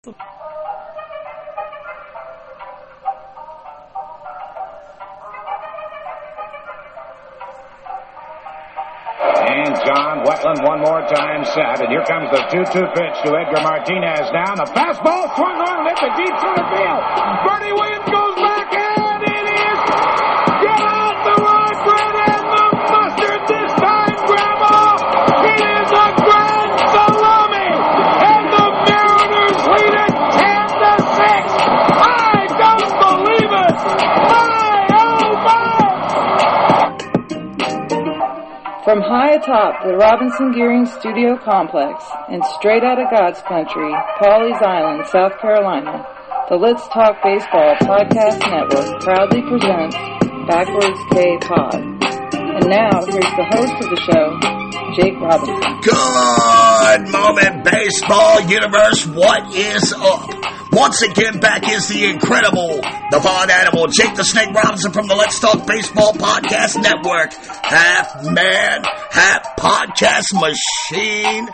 And John Wetland one more time set. And here comes the 2-2 pitch to Edgar Martinez now. The fastball swung on and hit the deep center field. Bernie Williams goes back and it is get out the right bread and the mustard this time, Grandma. It is a grand salami. And the Mariners lead it 10-6. I don't believe it. My, oh my. From high atop the Robinson Gearing Studio Complex in straight out of God's country, Pawleys Island, South Carolina, the Let's Talk Baseball Podcast Network proudly presents Backwards K Pod. And now, here's the host of the show, Jake Robinson. Good moment, baseball universe. What is up? Once again, back is the incredible, the fun animal, Jake the Snake Robinson from the Let's Talk Baseball Podcast Network. Half man, half podcast machine.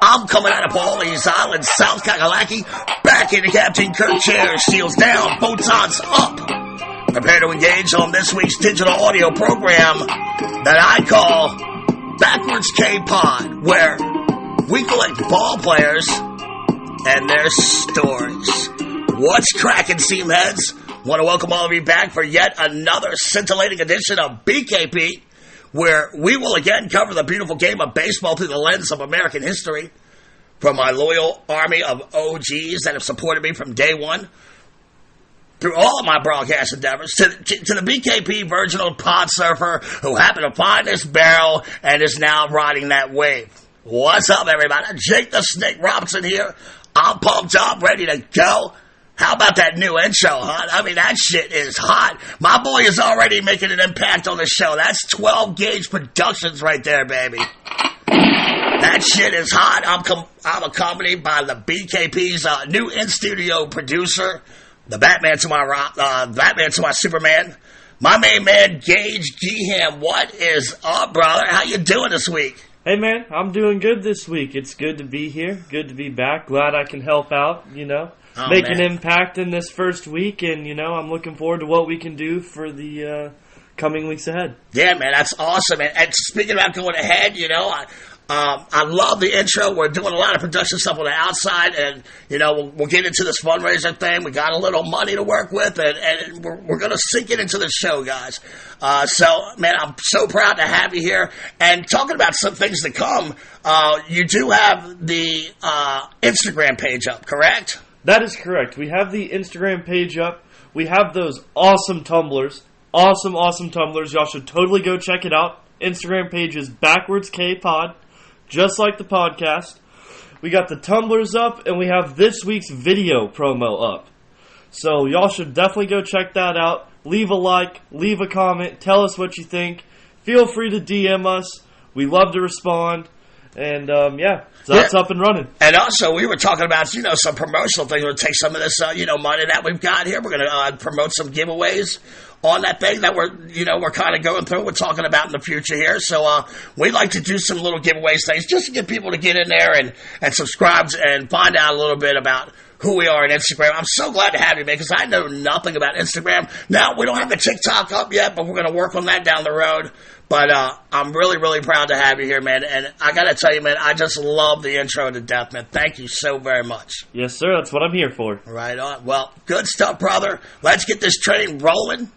I'm coming out of Pawleys Island, South Kakalaki, back in the Captain Kirk chair, shields down, photons up. Prepare to engage on this week's digital audio program that I call Backwards K-Pod, where we collect ball players and their stories. What's cracking, Seamheads? Want to welcome all of you back for yet another scintillating edition of BKP, where we will again cover the beautiful game of baseball through the lens of American history, from my loyal army of OGs that have supported me from day one, through all of my broadcast endeavors, to the BKP virginal pod surfer who happened to find this barrel and is now riding that wave. What's up, everybody? Jake the Snake Robinson here. I'm pumped up, ready to go. How about that new intro, huh? I mean, that shit is hot. My boy is already making an impact on the show. That's 12 Gauge Productions right there, baby. That shit is hot. I'm accompanied by the BKP's new in-studio producer, the Batman to my Superman, my main man, Gage Geham. What is up, brother? How you doing this week? Hey, man, I'm doing good this week. It's good to be here. Good to be back. Glad I can help out, make an impact in this first week. And, I'm looking forward to what we can do for the coming weeks ahead. Yeah, man, that's awesome. And speaking about going ahead, I love the intro. We're doing a lot of production stuff on the outside, and we'll get into this fundraiser thing. We got a little money to work with, and we're going to sink it into the show, guys. So, man, I'm so proud to have you here. And talking about some things to come, you do have the Instagram page up, correct? That is correct. We have the Instagram page up. We have those awesome tumblers. Awesome tumblers. Y'all should totally go check it out. Instagram page is Backwards K Pod. Just like the podcast. We got the tumblers up, and we have this week's video promo up. So y'all should definitely go check that out. Leave a like, leave a comment, tell us what you think. Feel free to DM us. We love to respond. And, so that's up and running. And also, we were talking about, some promotional things. We'll take some of this, money that we've got here. We're going to promote some giveaways on that thing that we're kind of going through. We're talking about in the future here. So, we'd like to do some little giveaways things just to get people to get in there and subscribe and find out a little bit about who we are on Instagram. I'm so glad to have you, man, because I know nothing about Instagram. Now, we don't have the TikTok up yet, but we're going to work on that down the road. But I'm really, really proud to have you here, man. And I got to tell you, man, I just love the intro to death, man. Thank you so very much. Yes, sir. That's what I'm here for. Right on. Well, good stuff, brother. Let's get this train rolling.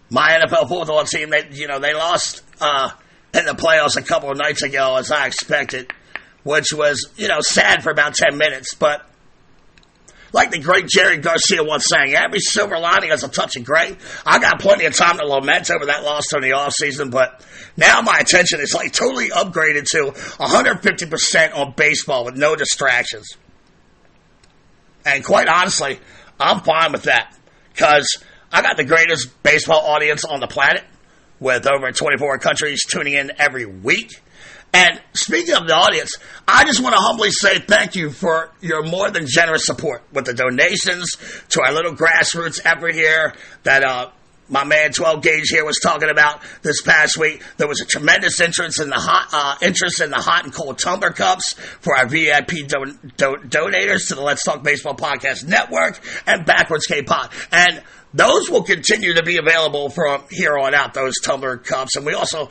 My NFL football team, they lost in the playoffs a couple of nights ago, as I expected, which was, sad for about 10 minutes. But like the great Jerry Garcia once sang, every silver lining has a touch of gray. I got plenty of time to lament over that loss during the offseason, but now my attention is totally upgraded to 150% on baseball with no distractions. And quite honestly, I'm fine with that, because I got the greatest baseball audience on the planet, with over 24 countries tuning in every week. And speaking of the audience, I just want to humbly say thank you for your more than generous support with the donations to our little grassroots effort here that my man 12 Gauge here was talking about this past week. There was a tremendous interest in the hot and cold tumbler cups for our VIP donators to the Let's Talk Baseball Podcast Network and Backwards K-Pod. And those will continue to be available from here on out, those tumbler cups. And we also,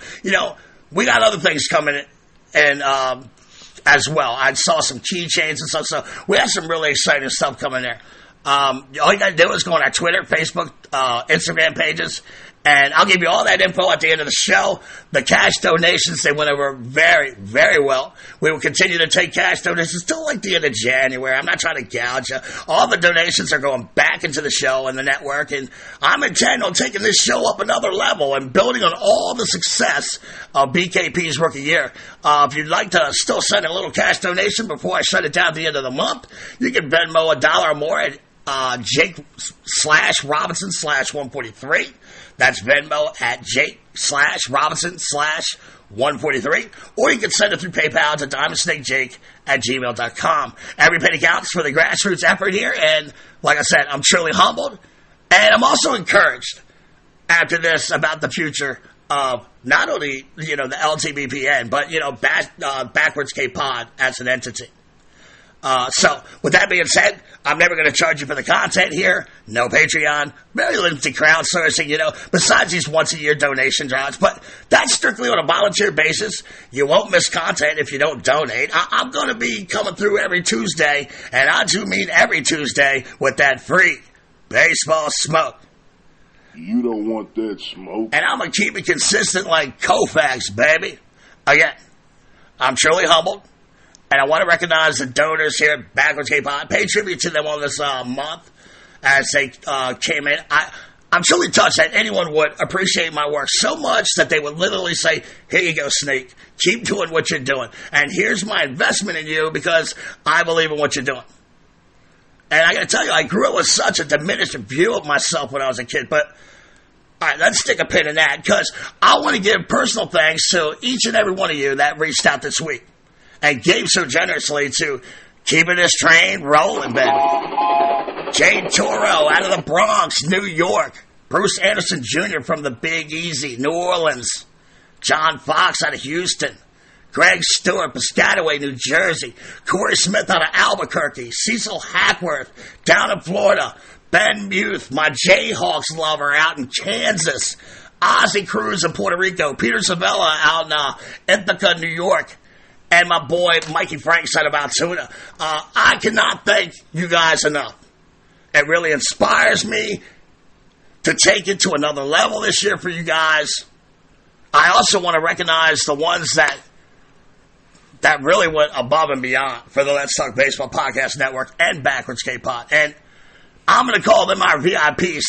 we got other things coming in as well. I saw some keychains and stuff. So we have some really exciting stuff coming there. All you got to do is go on our Twitter, Facebook, Instagram pages, and I'll give you all that info at the end of the show. The cash donations, they went over very, very well. We will continue to take cash donations till like the end of January. I'm not trying to gouge you. All the donations are going back into the show and the network, and I'm intent on taking this show up another level and building on all the success of BKP's rookie year. If you'd like to still send a little cash donation before I shut it down at the end of the month, you can Venmo $1 or more at Jake/Robinson/143. That's Venmo at Jake/Robinson/143. Or you can send it through PayPal to DiamondSnakeJake@gmail.com. Every penny counts for the grassroots effort here. And like I said, I'm truly humbled. And I'm also encouraged after this about the future of not only, the LTBPN, but, Backwards K-Pod as an entity. So, with that being said, I'm never going to charge you for the content here. No Patreon. Very limited crowdsourcing, besides these once-a-year donation drives. But that's strictly on a volunteer basis. You won't miss content if you don't donate. I'm going to be coming through every Tuesday, and I do mean every Tuesday, with that free baseball smoke. You don't want that smoke. And I'm going to keep it consistent like Koufax, baby. Again, I'm truly humbled. And I want to recognize the donors here at Backwards K-Pod. Pay tribute to them on this month as they came in. I'm truly touched that anyone would appreciate my work so much that they would literally say, here you go, Snake. Keep doing what you're doing. And here's my investment in you because I believe in what you're doing. And I got to tell you, I grew up with such a diminished view of myself when I was a kid. But, all right, let's stick a pin in that because I want to give personal thanks to each and every one of you that reached out this week and gave so generously to keeping this train rolling, baby. Jane Toro out of the Bronx, New York. Bruce Anderson Jr. from the Big Easy, New Orleans. John Fox out of Houston. Greg Stewart, Piscataway, New Jersey. Corey Smith out of Albuquerque. Cecil Hackworth down in Florida. Ben Muth, my Jayhawks lover out in Kansas. Ozzie Cruz in Puerto Rico. Peter Savella out in Ithaca, New York. And my boy, Mikey Franks out of Altoona. I cannot thank you guys enough. It really inspires me to take it to another level this year for you guys. I also want to recognize the ones that really went above and beyond for the Let's Talk Baseball Podcast Network and Backwards K-Pod. And I'm going to call them our VIPs.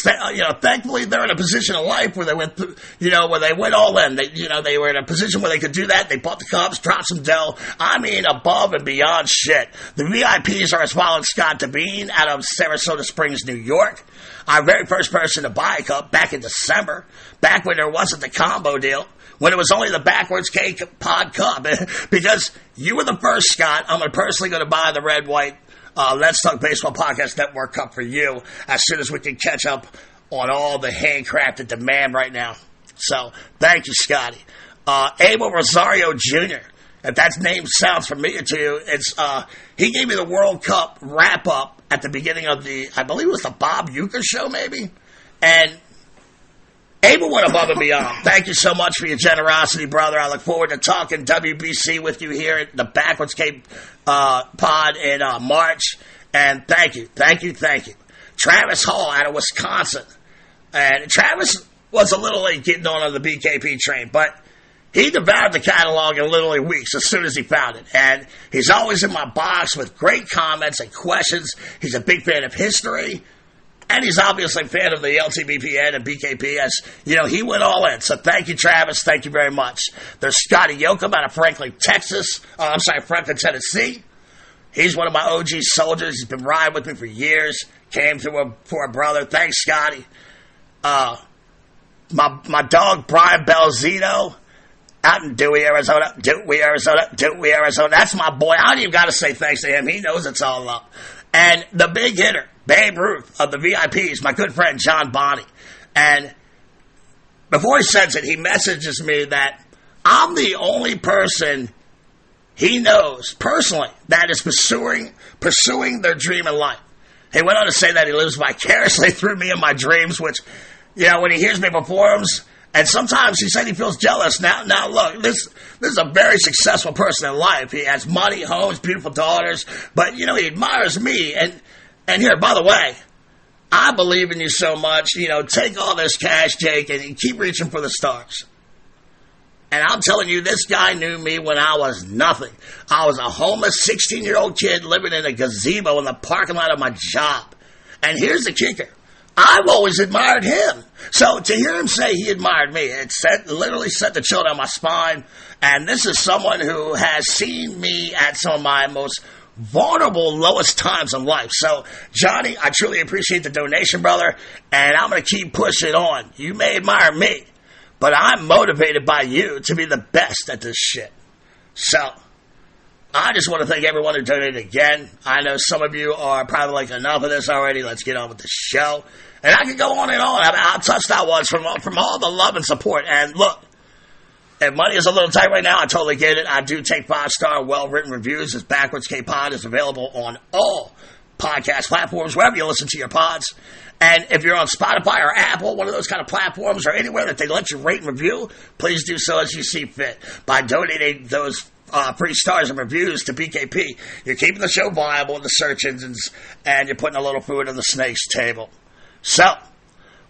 Thankfully they're in a position of life where they went, where they went all in. They were in a position where they could do that. They bought the cups, dropped some dough. I mean, above and beyond shit. The VIPs are as following: Scott Devine out of Sarasota Springs, New York. Our very first person to buy a cup back in December, back when there wasn't the combo deal, when it was only the Backwards K-Pod Cup. Because you were the first, Scott. I'm personally going to buy the red, white, Let's Talk Baseball Podcast Network Cup for you as soon as we can catch up on all the handcrafted demand right now. So, thank you, Scotty. Abel Rosario Jr., if that name sounds familiar to you, he gave me the World Cup wrap-up at the beginning of I believe it was the Bob Uecker show, maybe? And Abel went above and beyond. Thank you so much for your generosity, brother. I look forward to talking WBC with you here at the Backwards Pod in March. And thank you. Travis Hall out of Wisconsin. And Travis was a little late getting on the BKP train, but he devoured the catalog in literally weeks as soon as he found it. And he's always in my box with great comments and questions. He's a big fan of history. And he's obviously a fan of the LTBPN and BKP, as, he went all in. So thank you, Travis. Thank you very much. There's Scotty Yoakum out of Franklin, Tennessee. He's one of my OG soldiers. He's been riding with me for years. Came through for a brother. Thanks, Scotty. My dog, Brian Belzito, out in Dewey, Arizona. That's my boy. I don't even got to say thanks to him. He knows it's all up. And the big hitter, Babe Ruth of the VIPs, my good friend John Bonney. And before he sends it, he messages me that I'm the only person he knows personally that is pursuing their dream in life. He went on to say that he lives vicariously through me in my dreams, which, when he hears me performs, and sometimes he said he feels jealous. Now look, this is a very successful person in life. He has money, homes, beautiful daughters, but, he admires me. And here, by the way, I believe in you so much, take all this cash, Jake, and keep reaching for the stars. And I'm telling you, this guy knew me when I was nothing. I was a homeless 16-year-old kid living in a gazebo in the parking lot of my job. And here's the kicker. I've always admired him. So to hear him say he admired me, it literally set the chill down my spine. And this is someone who has seen me at some of my most vulnerable, lowest times in life. So, Johnny, I truly appreciate the donation, brother. And I'm going to keep pushing on. You may admire me, but I'm motivated by you to be the best at this shit. So, I just want to thank everyone who donated again. I know some of you are probably like, enough of this already. Let's get on with the show. And I could go on and on. I'll touch that once from all the love and support. And look, if money is a little tight right now, I totally get it. I do take 5-star, well-written reviews. This Backwards K Pod is available on all podcast platforms, wherever you listen to your pods. And if you're on Spotify or Apple, one of those kind of platforms, or anywhere that they let you rate and review, please do so as you see fit. By donating those free stars and reviews to BKP, you're keeping the show viable in the search engines, and you're putting a little food on the snake's table. So,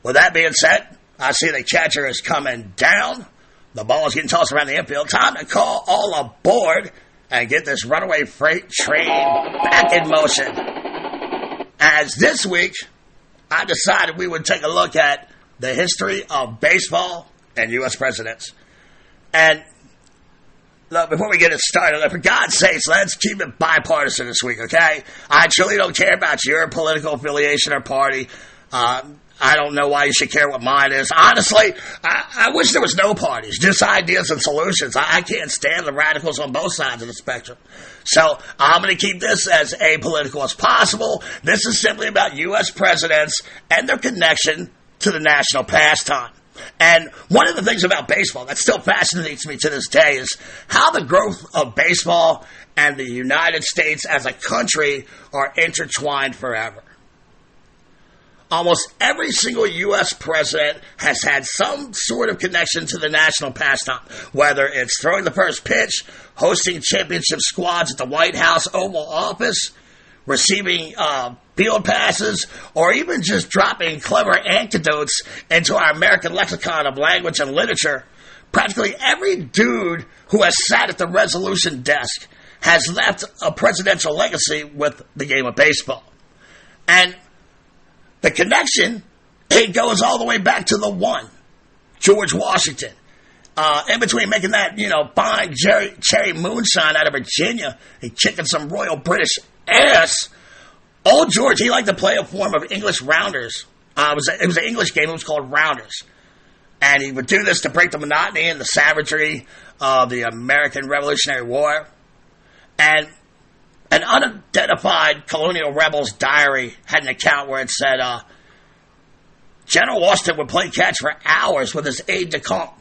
with that being said, I see the catcher is coming down. The ball is getting tossed around the infield. Time to call all aboard and get this runaway freight train back in motion. As this week, I decided we would take a look at the history of baseball and U.S. presidents. And look, before we get it started, for God's sakes, let's keep it bipartisan this week, okay? I truly don't care about your political affiliation or party. I don't know why you should care what mine is. Honestly, I wish there was no parties, just ideas and solutions. I can't stand the radicals on both sides of the spectrum. So I'm going to keep this as apolitical as possible. This is simply about U.S. presidents and their connection to the national pastime. And one of the things about baseball that still fascinates me to this day is how the growth of baseball and the United States as a country are intertwined forever. Almost every single U.S. president has had some sort of connection to the national pastime, whether it's throwing the first pitch, hosting championship squads at the White House Oval Office, receiving field passes, or even just dropping clever anecdotes into our American lexicon of language and literature. Practically every dude who has sat at the resolution desk has left a presidential legacy with the game of baseball. And the connection, it goes all the way back to the one, George Washington. In between making that, fine cherry moonshine out of Virginia and kicking some royal British ass, old George, he liked to play a form of English rounders. It was an English game. It was called rounders. And he would do this to break the monotony and the savagery of the American Revolutionary War. And an unidentified colonial rebel's diary had an account where it said, General Washington would play catch for hours with his aide-de-camp.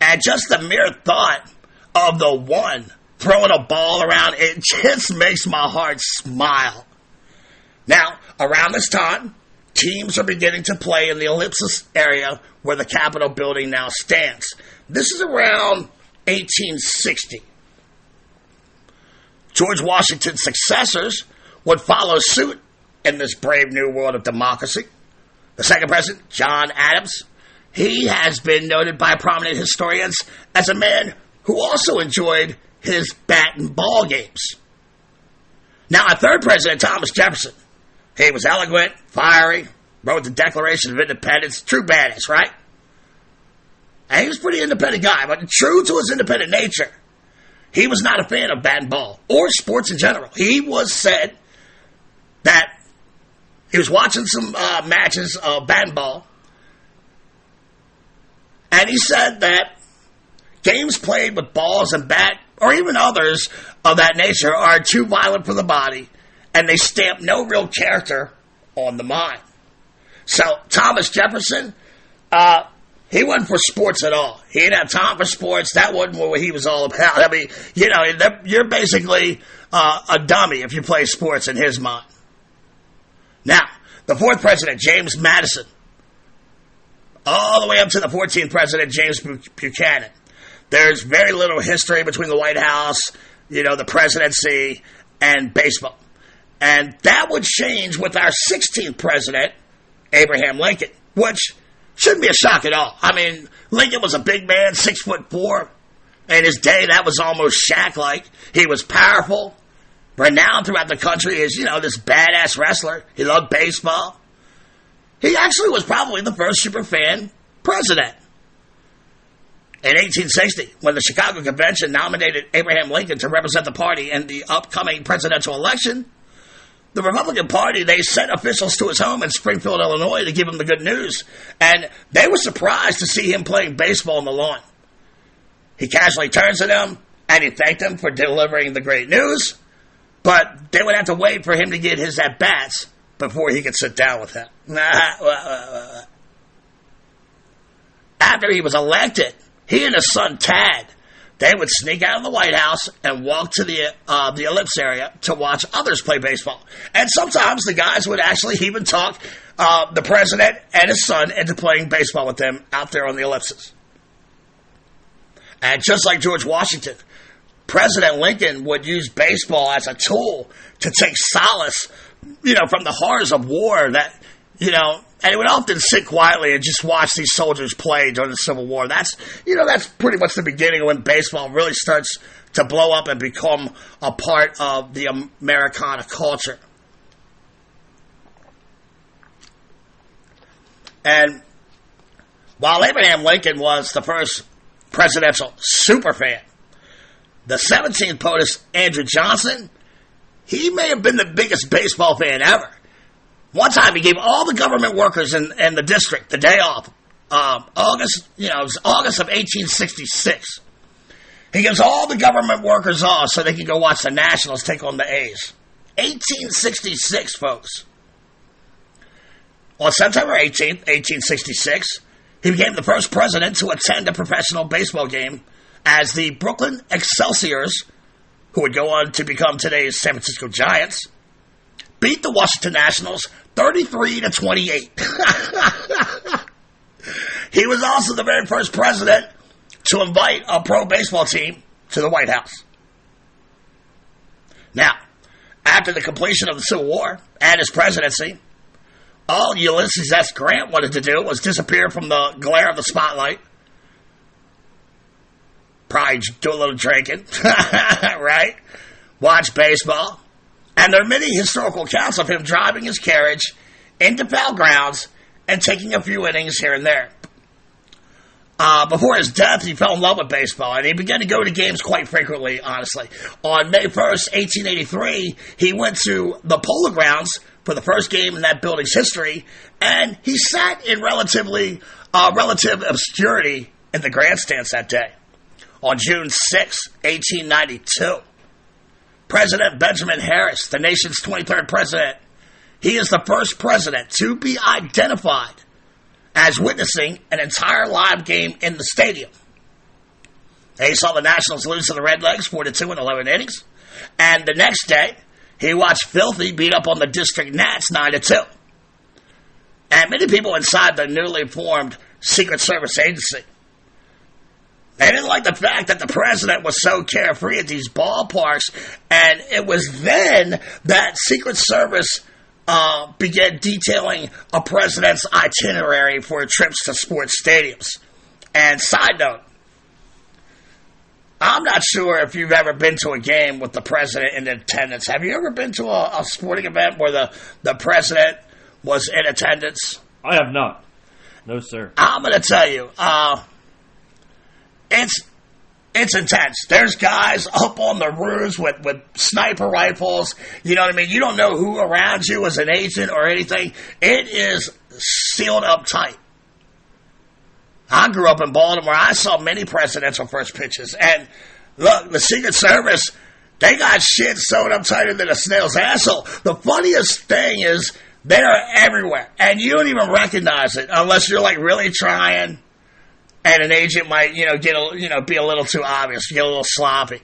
And just the mere thought of the one throwing a ball around, it just makes my heart smile. Now, around this time, teams are beginning to play in the Ellipsis area where the Capitol building now stands. This is around 1860. George Washington's successors would follow suit in this brave new world of democracy. The second president, John Adams, he has been noted by prominent historians as a man who also enjoyed his bat and ball games. Now, our third president, Thomas Jefferson, he was eloquent, fiery, wrote the Declaration of Independence, true badass, right? And he was a pretty independent guy, but true to his independent nature, he was not a fan of bat and ball or sports in general. He was said that he was watching some matches of bat and ball, and he said that games played with balls and bat, or even others of that nature, are too violent for the body, and they stamp no real character on the mind. So Thomas Jefferson, He wasn't for sports at all. He didn't have time for sports. That wasn't what he was all about. I mean, you know, you're basically a dummy if you play sports in his mind. Now, the 4th president, James Madison, all the way up to the 14th president, James Buchanan. There's very little history between the White House, you know, the presidency, and baseball. And that would change with our 16th president, Abraham Lincoln, which shouldn't be a shock at all. I mean, Lincoln was a big man, 6'4". In his day, that was almost Shaq-like. He was powerful, renowned throughout the country as, you know, this badass wrestler. He loved baseball. He actually was probably the first superfan president. In 1860, when the Chicago Convention nominated Abraham Lincoln to represent the party in the upcoming presidential election, the Republican Party, they sent officials to his home in Springfield, Illinois to give him the good news. And they were surprised to see him playing baseball on the lawn. He casually turns to them, and he thanked them for delivering the great news. But they would have to wait for him to get his at-bats before he could sit down with them. After he was elected, he and his son Tad, they would sneak out of the White House and walk to the ellipse area to watch others play baseball. And sometimes the guys would actually even talk the president and his son into playing baseball with them out there on the ellipses. And just like George Washington, President Lincoln would use baseball as a tool to take solace, you know, from the horrors of war that, you know, and he would often sit quietly and just watch these soldiers play during the Civil War. That's pretty much the beginning of when baseball really starts to blow up and become a part of the Americana culture. And while Abraham Lincoln was the first presidential superfan, the 17th POTUS, Andrew Johnson, he may have been the biggest baseball fan ever. One time he gave all the government workers in the district the day off. August of 1866. He gives all the government workers off so they can go watch the Nationals take on the A's. 1866, folks. On September 18th, 1866, he became the first president to attend a professional baseball game as the Brooklyn Excelsiors, who would go on to become today's San Francisco Giants, beat the Washington Nationals 33-28. He was also the very first president to invite a pro baseball team to the White House. Now, after the completion of the Civil War and his presidency, all Ulysses S. Grant wanted to do was disappear from the glare of the spotlight. Probably do a little drinking, right? Watch baseball. And there are many historical accounts of him driving his carriage into foul grounds and taking a few innings here and there. Before his death, he fell in love with baseball, and he began to go to games quite frequently, honestly. On May 1st, 1883, he went to the Polo Grounds for the first game in that building's history, and he sat in relative obscurity in the grandstands that day. On June 6, 1892, President Benjamin Harris, the nation's 23rd president, he is the first president to be identified as witnessing an entire live game in the stadium. He saw the Nationals lose to the Redlegs 4-2 in 11 innings. And the next day, he watched Filthy beat up on the District Nats 9-2. And many people inside the newly formed Secret Service agency, they didn't like the fact that the president was so carefree at these ballparks. And it was then that Secret Service began detailing a president's itinerary for trips to sports stadiums. And side note, I'm not sure if you've ever been to a game with the president in attendance. Have you ever been to a sporting event where the president was in attendance? I have not. No, sir. I'm going to tell you, it's intense. There's guys up on the roofs with sniper rifles. You know what I mean? You don't know who around you is an agent or anything. It is sealed up tight. I grew up in Baltimore. I saw many presidential first pitches. And look, the Secret Service, they got shit sewed up tighter than a snail's asshole. The funniest thing is they are everywhere. And you don't even recognize it unless you're like really trying. and an agent might, be a little too obvious, get a little sloppy.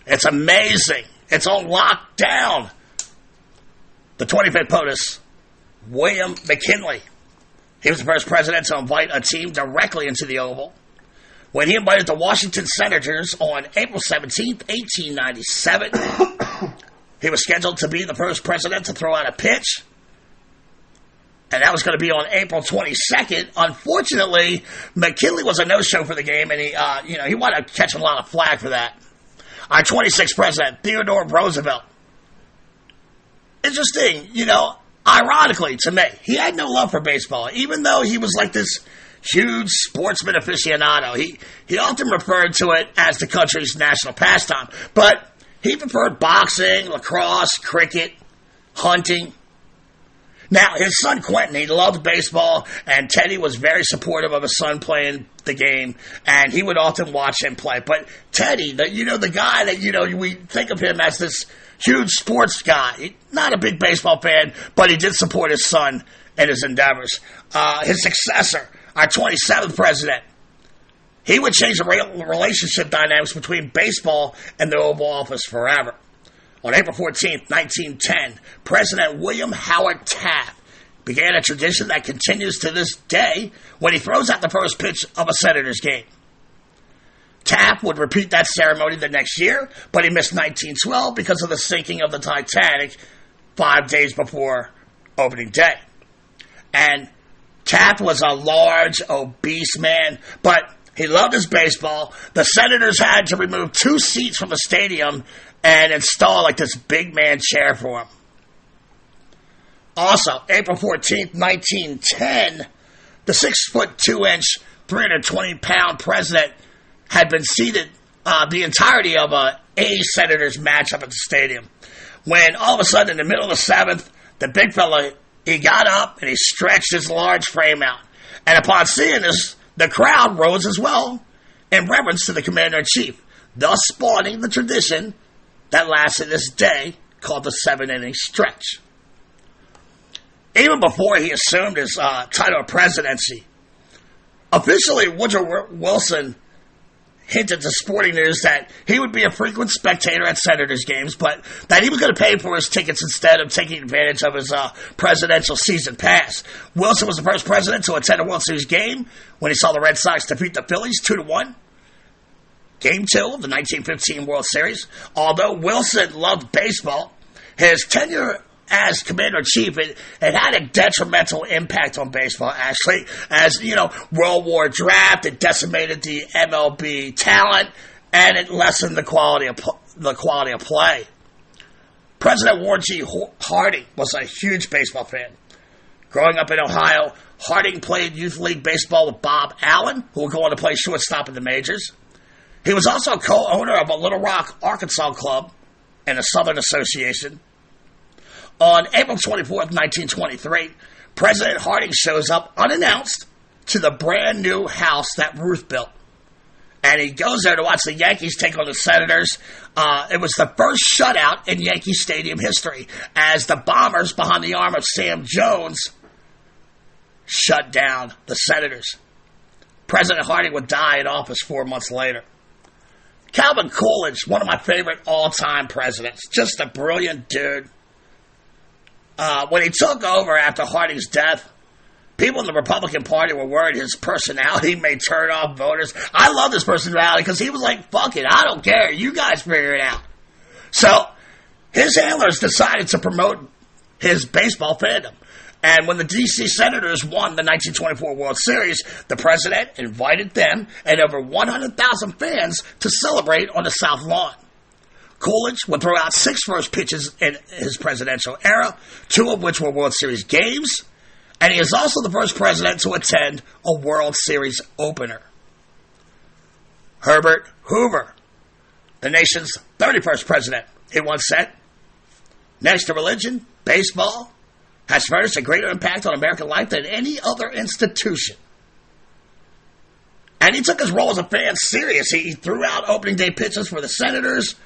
It's amazing. It's on lockdown. The 25th POTUS, William McKinley. He was the first president to invite a team directly into the Oval. When he invited the Washington Senators on April 17th, 1897, he was scheduled to be the first president to throw out a pitch. And that was going to be on April 22nd. Unfortunately, McKinley was a no-show for the game, and he wound up catching a lot of flack for that. Our 26th president, Theodore Roosevelt. Interesting, ironically to me, he had no love for baseball, even though he was like this huge sportsman aficionado. He often referred to it as the country's national pastime, but he preferred boxing, lacrosse, cricket, hunting. Now, his son Quentin, he loved baseball, and Teddy was very supportive of his son playing the game, and he would often watch him play. But Teddy, the guy that, we think of him as this huge sports guy, not a big baseball fan, but he did support his son in his endeavors. His successor, our 27th president, he would change the relationship dynamics between baseball and the Oval Office forever. On April 14th, 1910, President William Howard Taft began a tradition that continues to this day when he throws out the first pitch of a Senators game. Taft would repeat that ceremony the next year, but he missed 1912 because of the sinking of the Titanic 5 days before opening day. And Taft was a large, obese man, but he loved his baseball. The Senators had to remove 2 seats from the stadium and install this big man chair for him. Also, April 14th, 1910, the 6'2", 320-pound president had been seated the entirety of a Senators matchup at the stadium. When all of a sudden, in the middle of the 7th, the big fella, he got up and he stretched his large frame out. And upon seeing this, the crowd rose as well in reverence to the commander-in-chief, thus spawning the tradition that lasts to this day, called the 7-inning stretch. Even before he assumed his title of presidency, officially Woodrow Wilson hinted to Sporting News that he would be a frequent spectator at Senators games, but that he was going to pay for his tickets instead of taking advantage of his presidential season pass. Wilson was the first president to attend a World Series game when he saw the Red Sox defeat the Phillies 2-1. Game 2 of the 1915 World Series. Although Wilson loved baseball, his tenure as commander-in-chief, it had a detrimental impact on baseball, actually. As, World War draft, it decimated the MLB talent, and it lessened the quality of play. President Warren G. Harding was a huge baseball fan. Growing up in Ohio, Harding played youth league baseball with Bob Allen, who would go on to play shortstop in the majors. He was also co-owner of a Little Rock, Arkansas club and the Southern Association. On April 24th, 1923, President Harding shows up unannounced to the brand new house that Ruth built. And he goes there to watch the Yankees take on the Senators. It was the first shutout in Yankee Stadium history, as the Bombers, behind the arm of Sam Jones, shut down the Senators. President Harding would die in office 4 months later. Calvin Coolidge, one of my favorite all-time presidents, just a brilliant dude. When he took over after Harding's death, people in the Republican Party were worried his personality may turn off voters. I love his personality because he was like, fuck it, I don't care, you guys figure it out. So, his handlers decided to promote his baseball fandom. And when the D.C. Senators won the 1924 World Series, the president invited them and over 100,000 fans to celebrate on the South Lawn. Coolidge would throw out 6 first pitches in his presidential era, 2 of which were World Series games, and he is also the first president to attend a World Series opener. Herbert Hoover, the nation's 31st president, he once said, "Next to religion, baseball has furnished a greater impact on American life than any other institution." And he took his role as a fan serious. He threw out opening day pitches for the Senators,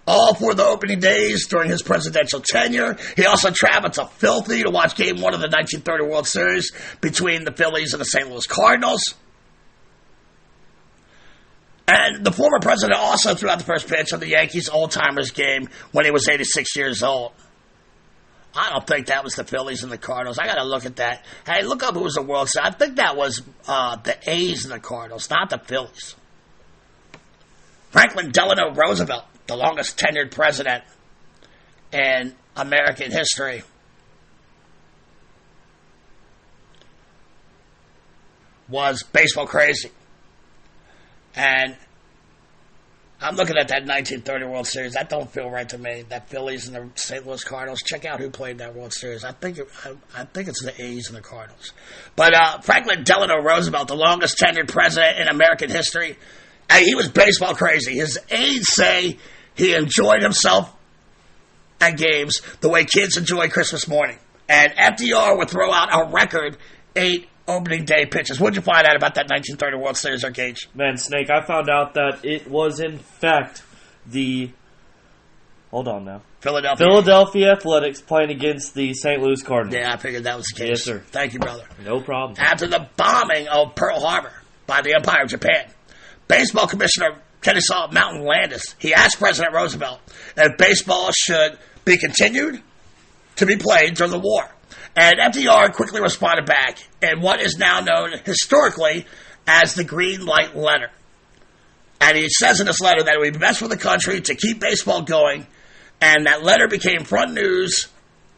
all for the opening days during his presidential tenure. He also traveled to Filthy to watch Game 1 of the 1930 World Series between the Phillies and the St. Louis Cardinals. And the former president also threw out the first pitch of the Yankees old-timers game when he was 86 years old. I don't think that was the Phillies and the Cardinals. I got to look at that. Hey, look up who was the World Series. I think that was the A's and the Cardinals, not the Phillies. Franklin Delano Roosevelt, the longest tenured president in American history, was baseball crazy. And I'm looking at that 1930 World Series. That don't feel right to me. That Phillies and the St. Louis Cardinals. Check out who played that World Series. I think it's the A's and the Cardinals. But Franklin Delano Roosevelt, the longest tenured president in American history, he was baseball crazy. His aides say he enjoyed himself at games the way kids enjoy Christmas morning. And FDR would throw out a record 8 opening day pitches. What did you find out about that 1930 World Series, Gage? Man, Snake, I found out that it was, in fact, the... Hold on now. Philadelphia Athletics playing against the St. Louis Cardinals. Yeah, I figured that was the case. Yes, sir. Thank you, brother. No problem. After the bombing of Pearl Harbor by the Empire of Japan, baseball commissioner Kennesaw Mountain Landis, he asked President Roosevelt if baseball should be continued to be played during the war. And FDR quickly responded back in what is now known historically as the Green Light Letter. And he says in this letter that it would be best for the country to keep baseball going, and that letter became front news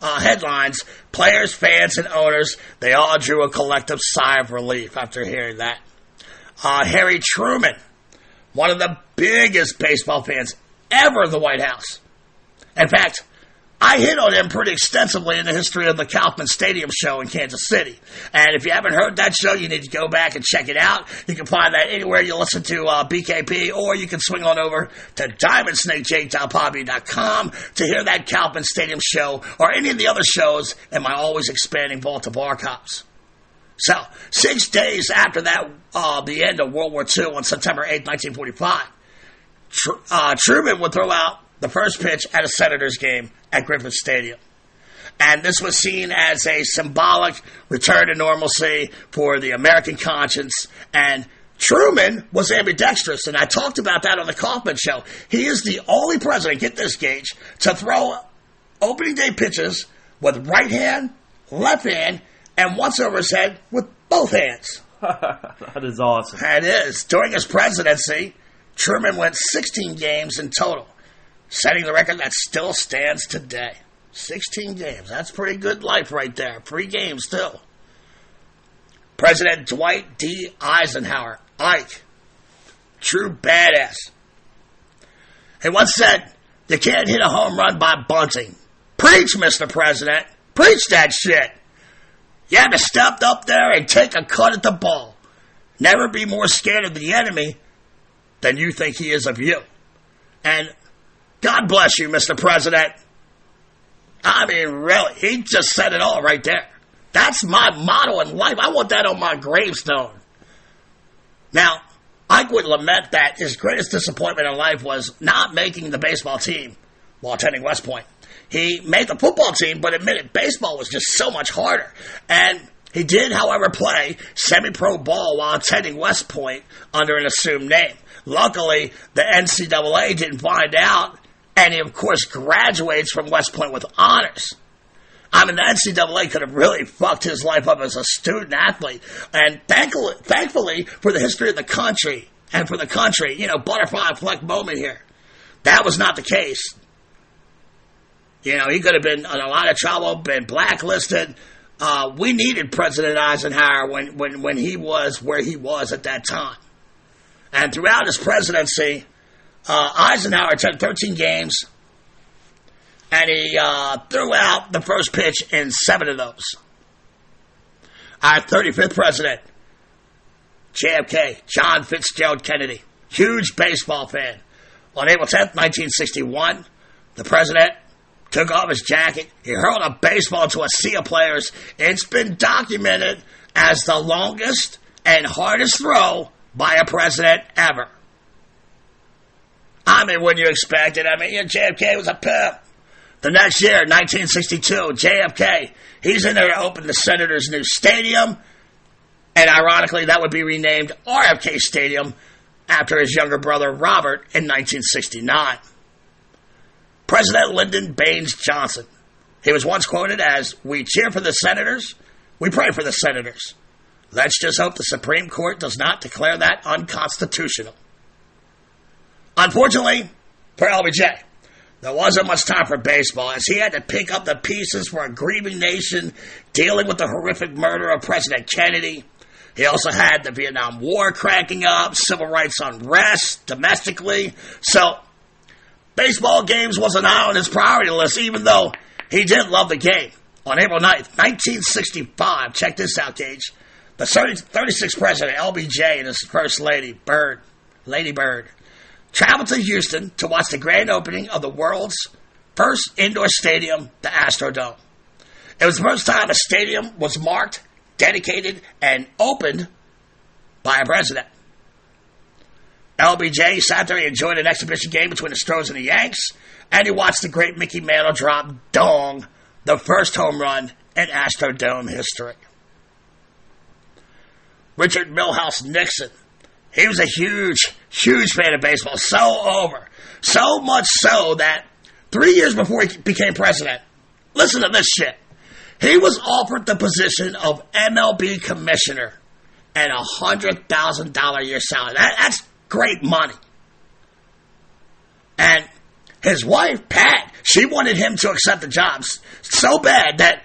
headlines. Players, fans, and owners, they all drew a collective sigh of relief after hearing that. Harry Truman, one of the biggest baseball fans ever in the White House. In fact, I hit on him pretty extensively in the history of the Kauffman Stadium show in Kansas City. And if you haven't heard that show, you need to go back and check it out. You can find that anywhere you listen to BKP, or you can swing on over to DiamondSnakeJake.com to hear that Kauffman Stadium show or any of the other shows in my always expanding vault of archives. So, 6 days after that, the end of World War II on September 8, 1945, Truman would throw out the first pitch at a Senators game at Griffith Stadium. And this was seen as a symbolic return to normalcy for the American conscience. And Truman was ambidextrous, and I talked about that on the Kauffman show. He is the only president, get this, Gage, to throw opening day pitches with right hand, left hand, and once over his head with both hands. That is awesome. That is. During his presidency, Truman went 16 games in total, setting the record that still stands today. 16 games. That's pretty good life right there. 3 games, too. President Dwight D. Eisenhower, Ike, true badass. He once said, "You can't hit a home run by bunting." Preach, Mr. President. Preach that shit. You have to step up there and take a cut at the ball. Never be more scared of the enemy than you think he is of you. And God bless you, Mr. President. I mean, really, he just said it all right there. That's my motto in life. I want that on my gravestone. Now, Ike would lament that his greatest disappointment in life was not making the baseball team while attending West Point. He made the football team, but admitted baseball was just so much harder. And he did, however, play semi-pro ball while attending West Point under an assumed name. Luckily, the NCAA didn't find out, and he, of course, graduates from West Point with honors. I mean, the NCAA could have really fucked his life up as a student-athlete. And thankfully, for the history of the country, and for the country, butterfly effect moment here, that was not the case. He could have been in a lot of trouble, been blacklisted. We needed President Eisenhower when he was where he was at that time. And throughout his presidency, Eisenhower attended 13 games, and he threw out the first pitch in 7 of those. Our 35th president, JFK, John Fitzgerald Kennedy, huge baseball fan. On April 10th, 1961, the president took off his jacket. He hurled a baseball into a sea of players. It's been documented as the longest and hardest throw by a president ever. I mean, wouldn't you expect it? I mean, JFK was a pimp. The next year, 1962, JFK, he's in there to open the Senators' new stadium. And ironically, that would be renamed RFK Stadium after his younger brother Robert in 1969. President Lyndon Baines Johnson. He was once quoted as, "We cheer for the senators, we pray for the senators. Let's just hope the Supreme Court does not declare that unconstitutional." Unfortunately, for LBJ, there wasn't much time for baseball, as he had to pick up the pieces for a grieving nation dealing with the horrific murder of President Kennedy. He also had the Vietnam War cracking up, civil rights unrest domestically. So, baseball games wasn't high on his priority list, even though he did love the game. On April 9th, 1965, check this out, Gage, the 36th president, LBJ, and his first lady, Lady Bird, traveled to Houston to watch the grand opening of the world's first indoor stadium, the Astrodome. It was the first time a stadium was marked, dedicated, and opened by a president. LBJ sat there and enjoyed an exhibition game between the Stros and the Yanks, and he watched the great Mickey Mantle drop dong, the first home run in Astrodome history. Richard Milhouse Nixon. He was a huge fan of baseball. So much so that 3 years before he became president, listen to this shit, he was offered the position of MLB commissioner and a $100,000 a year salary. That's great money. And his wife, Pat, she wanted him to accept the job so bad that,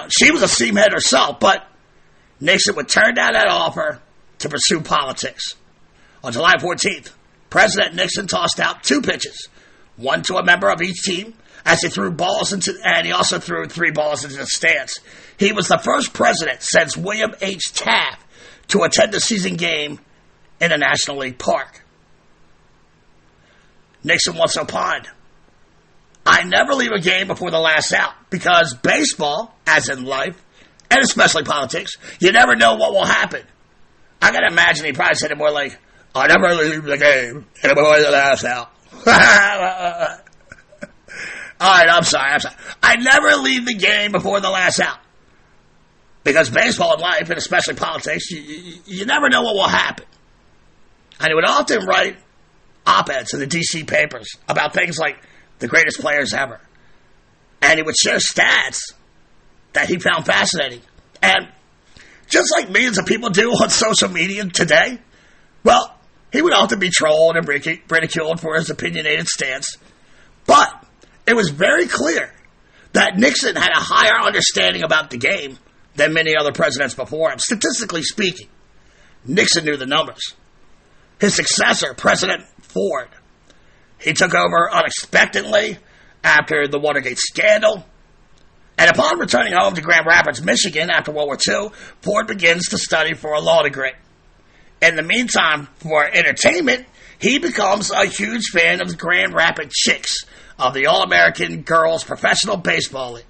she was a seamhead herself, but Nixon would turn down that offer to pursue politics. On July 14th, President Nixon tossed out 2 pitches, one to a member of each team, as he threw balls and he also threw 3 balls into the stands. He was the first president since William H. Taft to attend a season game in a National League park. Nixon once opined, "I never leave a game before the last out, because baseball, as in life, and especially politics, you never know what will happen." I gotta imagine he probably said it more like, "I never leave the game before the last out." Alright, I'm sorry. I never leave the game before the last out. Because baseball and life, and especially politics, you never know what will happen. And he would often write op-eds in the D.C. papers about things like the greatest players ever. And he would share stats that he found fascinating. And just like millions of people do on social media today, well, he would often be trolled and ridiculed for his opinionated stance. But it was very clear that Nixon had a higher understanding about the game than many other presidents before him. Statistically speaking, Nixon knew the numbers. His successor, President Ford, he took over unexpectedly after the Watergate scandal. And upon returning home to Grand Rapids, Michigan after World War II, Ford begins to study for a law degree. In the meantime, for entertainment, he becomes a huge fan of the Grand Rapids Chicks of the All-American Girls Professional Baseball League.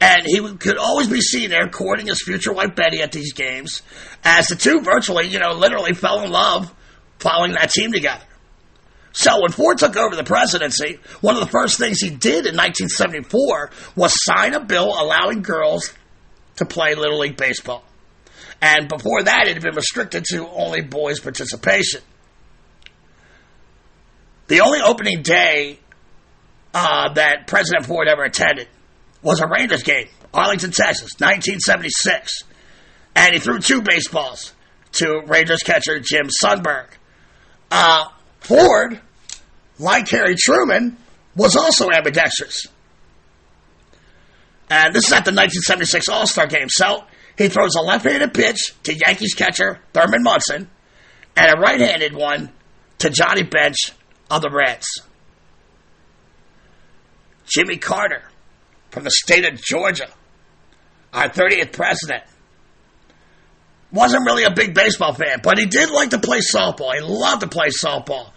And he could always be seen there courting his future wife Betty at these games, as the two virtually, literally fell in love following that team together. So when Ford took over the presidency, one of the first things he did in 1974 was sign a bill allowing girls to play Little League Baseball. And before that, it had been restricted to only boys' participation. The only opening day that President Ford ever attended was a Rangers game, Arlington, Texas, 1976. And he threw 2 baseballs to Rangers catcher Jim Sundberg. Ford, like Harry Truman, was also ambidextrous. And this is at the 1976 All-Star Game. So he throws a left-handed pitch to Yankees catcher Thurman Munson and a right-handed one to Johnny Bench of the Reds. Jimmy Carter from the state of Georgia, our 30th president, wasn't really a big baseball fan, but he did like to play softball. He loved to play softball.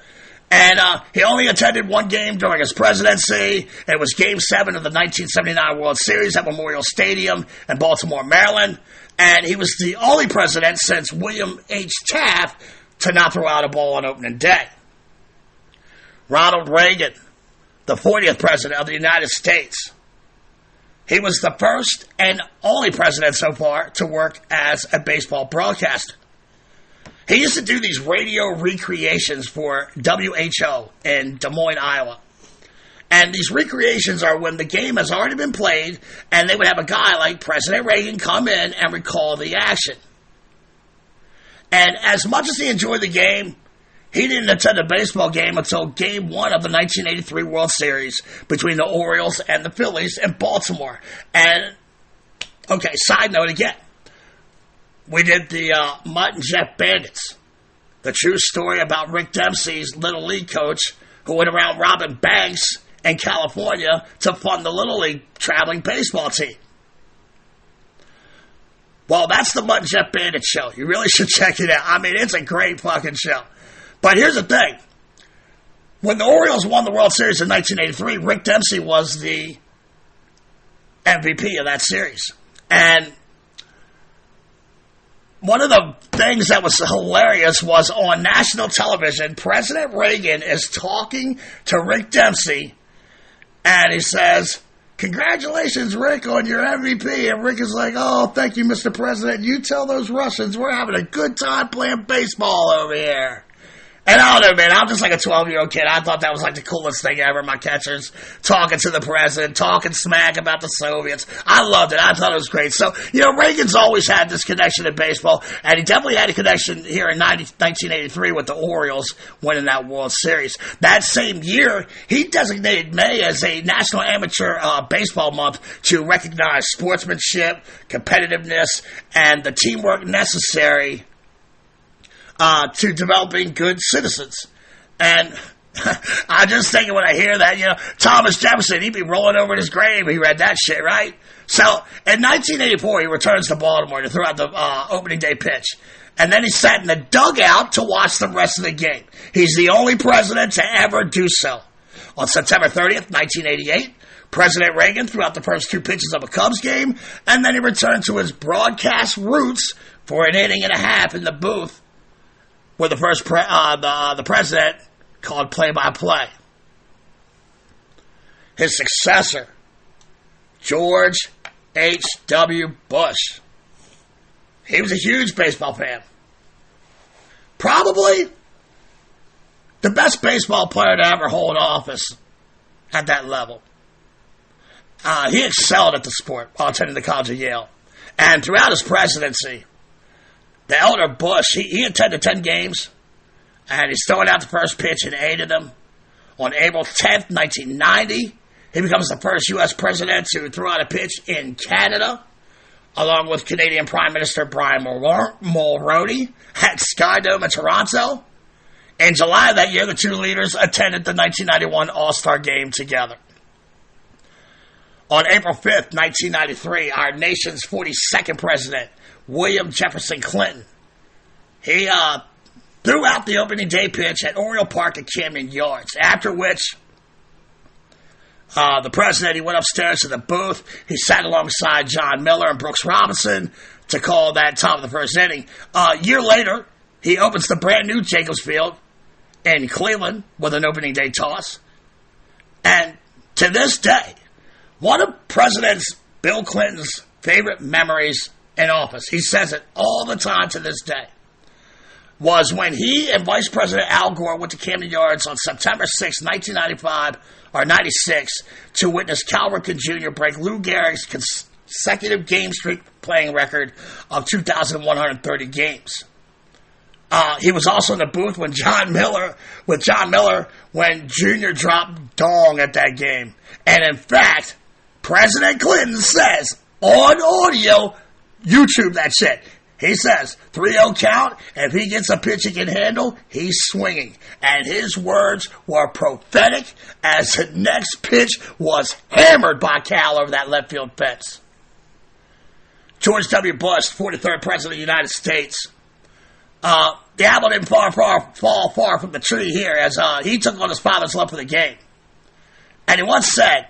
And he only attended one game during his presidency. It was Game 7 of the 1979 World Series at Memorial Stadium in Baltimore, Maryland. And he was the only president since William H. Taft to not throw out a ball on opening day. Ronald Reagan, the 40th president of the United States. He was the first and only president so far to work as a baseball broadcaster. He used to do these radio recreations for WHO in Des Moines, Iowa. And these recreations are when the game has already been played, and they would have a guy like President Reagan come in and recall the action. And as much as he enjoyed the game, he didn't attend a baseball game until Game 1 of the 1983 World Series between the Orioles and the Phillies in Baltimore. And, okay, side note again. We did the Mutt and Jeff Bandits, the true story about Rick Dempsey's Little League coach who went around robbing banks in California to fund the Little League traveling baseball team. Well, that's the Mutt and Jeff Bandit show. You really should check it out. I mean, it's a great fucking show. But here's the thing. When the Orioles won the World Series in 1983, Rick Dempsey was the MVP of that series. And one of the things that was hilarious was on national television, President Reagan is talking to Rick Dempsey, and he says, "Congratulations, Rick, on your MVP." And Rick is like, "Oh, thank you, Mr. President. You tell those Russians we're having a good time playing baseball over here." And I don't know, man, I'm just like a 12-year-old kid. I thought that was like the coolest thing ever. My catchers talking to the president, talking smack about the Soviets. I loved it. I thought it was great. So, Reagan's always had this connection to baseball, and he definitely had a connection here in 1983 with the Orioles winning that World Series. That same year, he designated May as a National Amateur Baseball Month to recognize sportsmanship, competitiveness, and the teamwork necessary to developing good citizens. And I'm just thinking when I hear that, Thomas Jefferson, he'd be rolling over in his grave if he read that shit, right? So, in 1984, he returns to Baltimore to throw out the opening day pitch. And then he sat in the dugout to watch the rest of the game. He's the only president to ever do so. On September 30th, 1988, President Reagan threw out the first two pitches of a Cubs game, and then he returned to his broadcast roots for an inning and a half in the booth, where the first the president called play-by-play. His successor, George H.W. Bush. He was a huge baseball fan. Probably the best baseball player to ever hold office at that level. He excelled at the sport while attending the College of Yale. And throughout his presidency, the elder Bush, he attended 10 games, and he's throwing out the first pitch in 8 of them. On April 10th, 1990, he becomes the first U.S. president to throw out a pitch in Canada, along with Canadian Prime Minister Brian Mulroney at Skydome in Toronto. In July of that year, the two leaders attended the 1991 All-Star Game together. On April 5th, 1993, our nation's 42nd president, William Jefferson Clinton, he threw out the opening day pitch at Oriole Park at Camden Yards, after which the president, he went upstairs to the booth. He sat alongside John Miller and Brooks Robinson to call that top of the first inning. A year later, he opens the brand new Jacobs Field in Cleveland with an opening day toss. And to this day, one of President Bill Clinton's favorite memories in office, he says it all the time to this day, was when he and Vice President Al Gore went to Camden Yards on September 6, 1995, or 96, to witness Cal Ripken Jr. break Lou Gehrig's consecutive game streak playing record of 2,130 games. He was also in the booth with John Miller, when Jr. dropped dong at that game. And in fact, President Clinton says on audio, YouTube that shit, he says, 3-0 count, if he gets a pitch he can handle, he's swinging. And his words were prophetic as the next pitch was hammered by Cal over that left field fence. George W. Bush, 43rd President of the United States. The apple didn't fall far from the tree here, as he took on his father's love for the game. And he once said,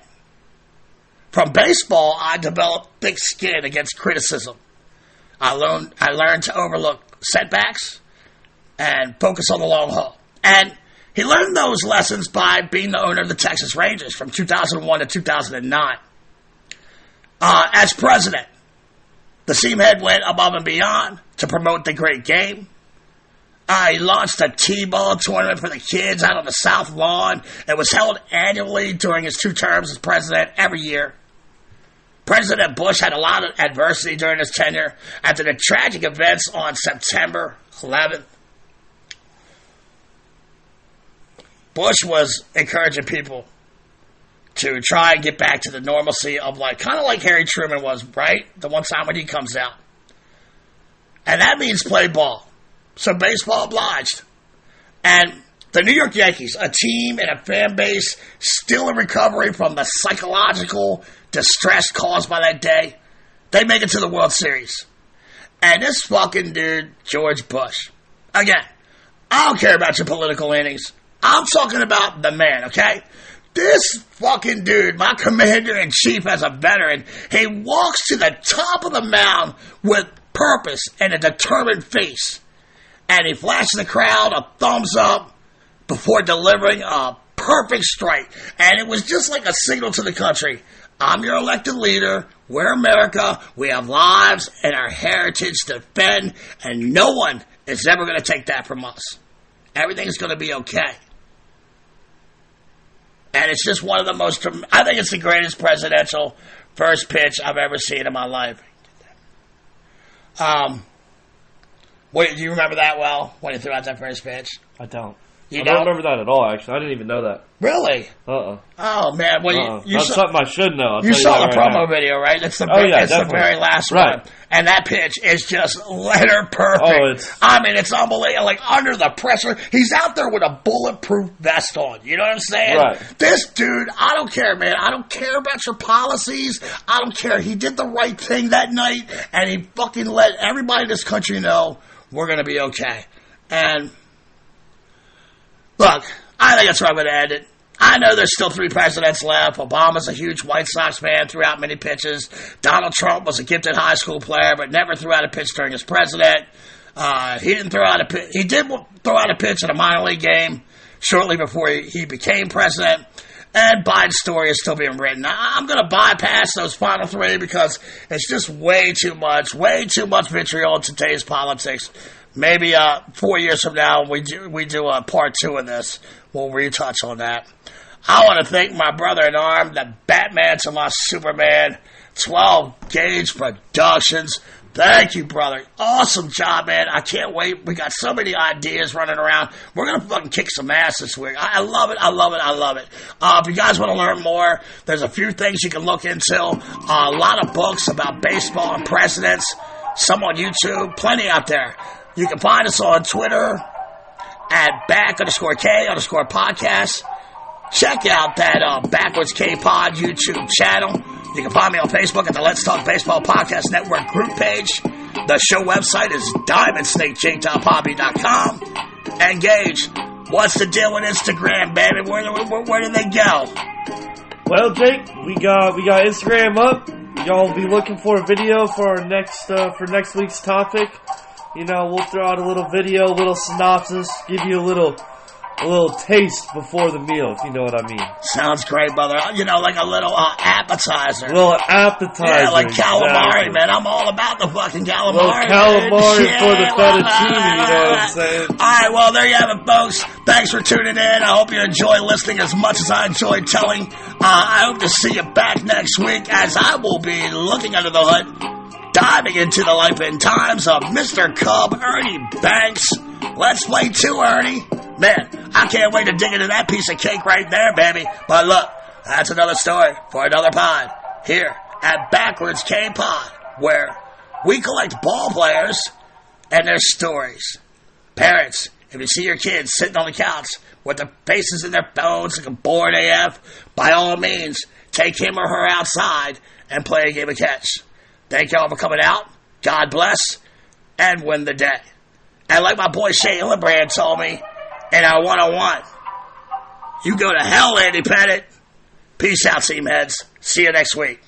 "From baseball, I developed thick skin against criticism. I learned to overlook setbacks and focus on the long haul." And he learned those lessons by being the owner of the Texas Rangers from 2001 to 2009. As president, the Seamhead went above and beyond to promote the great game. He launched a T-ball tournament for the kids out on the South Lawn. It was held annually during his 2 terms as president every year. President Bush had a lot of adversity during his tenure after the tragic events on September 11th. Bush was encouraging people to try and get back to the normalcy of life, kind of like Harry Truman was, right? The one time when he comes out. And that means play ball. So baseball obliged. And the New York Yankees, a team and a fan base still in recovery from the psychological distress caused by that day, they make it to the World Series. And this fucking dude, George Bush. Again, I don't care about your political leanings. I'm talking about the man, okay? This fucking dude, my commander-in-chief as a veteran, he walks to the top of the mound with purpose and a determined face. And he flashes the crowd a thumbs up before delivering a perfect strike. And it was just like a signal to the country. I'm your elected leader. We're America. We have lives and our heritage to defend. And no one is ever going to take that from us. Everything's going to be okay. And it's just one of the most, I think it's the greatest presidential first pitch I've ever seen in my life. Wait, do you remember that well when he threw out that first pitch? I don't. I don't remember that at all, actually. I didn't even know that. Really? Uh-uh. Oh, man. Well, you That's saw, something I should know. you saw the promo video, right? It's the, the very last one. And that pitch is just letter perfect. It's unbelievable. Like, under the pressure, he's out there with a bulletproof vest on. You know what I'm saying? Right. This dude, I don't care, man. I don't care about your policies. I don't care. He did the right thing that night, and he fucking let everybody in this country know we're going to be okay. And look, I think that's where I'm going to end it. I know there's still 3 presidents left. Obama's a huge White Sox fan, threw out many pitches. Donald Trump was a gifted high school player, but never threw out a pitch during his president. He did throw out a pitch in a minor league game shortly before he became president. And Biden's story is still being written. I'm going to bypass those final 3 because it's just way too much vitriol in today's politics. Maybe 4 years from now, we do a part 2 of this. We'll retouch on that. I want to thank my brother-in-arm, the Batman to my Superman, 12 Gauge Productions. Thank you, brother. Awesome job, man. I can't wait. We got so many ideas running around. We're going to fucking kick some ass this week. I love it. I love it. I love it. If you guys want to learn more, there's a few things you can look into. A lot of books about baseball and presidents. Some on YouTube. Plenty out there. You can find us on Twitter at back_K_podcast. Check out that Backwards K-Pod YouTube channel. You can find me on Facebook at the Let's Talk Baseball Podcast Network group page. The show website is diamondsnakejake.hobby.com. And Gage, what's the deal with Instagram, baby? Where do they go? Well, Jake, we got Instagram up. Y'all will be looking for a video for our next week's topic. You know, we'll throw out a little video, a little synopsis, give you a little taste before the meal, if you know what I mean. Sounds great, brother. You know, like a little appetizer. A little appetizer. Yeah, like calamari, man. I'm all about the fucking calamari. Little calamari for the fettuccine, you know what I'm saying? All right, well, there you have it, folks. Thanks for tuning in. I hope you enjoy listening as much as I enjoy telling. I hope to see you back next week as I will be looking under the hood, diving into the life and times of Mr. Cub, Ernie Banks. Let's play 2, Ernie. Man, I can't wait to dig into that piece of cake right there, baby. But look, that's another story for another pod here at Backwards K-Pod, where we collect ball players and their stories. Parents, if you see your kids sitting on the couch with their faces in their phones looking bored AF, by all means, take him or her outside and play a game of catch. Thank y'all for coming out. God bless, and win the day. And like my boy Shane Hillenbrand told me in our 101, you go to hell, Andy Pettit. Peace out, Seamheads. See you next week.